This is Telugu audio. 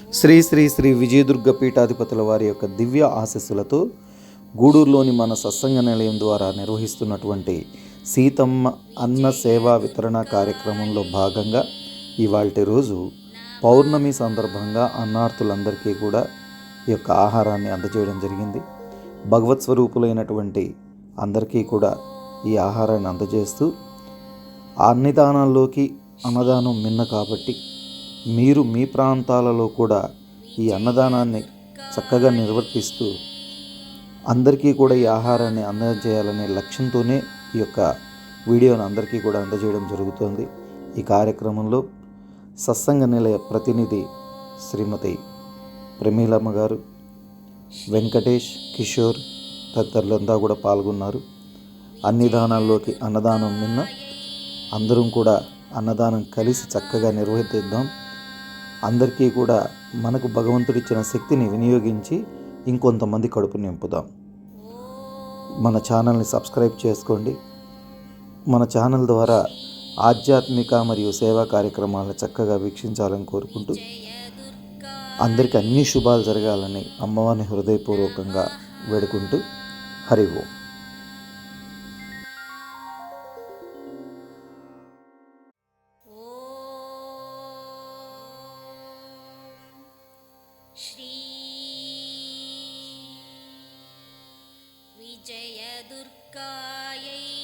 శ్రీ శ్రీ శ్రీ విజయదుర్గ పీఠాధిపతుల వారి యొక్క దివ్య ఆశీస్సులతో గూడూరులోని మన సత్సంగ నిలయం ద్వారా నిర్వహిస్తున్నటువంటి సీతమ్మ అన్న సేవా వితరణ కార్యక్రమంలో భాగంగా ఇవాల్టి రోజు పౌర్ణమి సందర్భంగా అన్నార్థులందరికీ కూడా ఈ యొక్క ఆహారాన్ని అందజేయడం జరిగింది. భగవత్ స్వరూపులైనటువంటి అందరికీ కూడా ఈ ఆహారాన్ని అందజేస్తూ అన్నదానాల్లోకి అన్నదానం మిన్న కాబట్టి మీరు మీ ప్రాంతాలలో కూడా ఈ అన్నదానాన్ని చక్కగా నిర్వర్తిస్తూ అందరికీ కూడా ఈ ఆహారాన్ని అందజేయాలనే లక్ష్యంతోనే ఈ యొక్క వీడియోను అందరికీ కూడా అందజేయడం జరుగుతుంది. ఈ కార్యక్రమంలో సత్సంగ నిలయ ప్రతినిధి శ్రీమతి ప్రమీలమ్మ గారు, వెంకటేష్, కిషోర్ తదితరులంతా కూడా పాల్గొన్నారు. అన్ని దానాల్లోకి అన్నదానం మిన్న అందరం కూడా అన్నదానం కలిసి చక్కగా నిర్వహిద్దాం. అందరికీ కూడా మనకు భగవంతుడిచ్చిన శక్తిని వినియోగించి ఇంకొంతమంది కడుపు నింపుదాం. మన ఛానల్ని సబ్స్క్రైబ్ చేసుకోండి. మన ఛానల్ ద్వారా ఆధ్యాత్మిక మరియు సేవా కార్యక్రమాలను చక్కగా వీక్షించాలని కోరుకుంటూ అందరికీ అన్ని శుభాలు జరగాలని అమ్మవారిని హృదయపూర్వకంగా వేడుకుంటూ హరి ఓం. श्री विजयदुर्गायै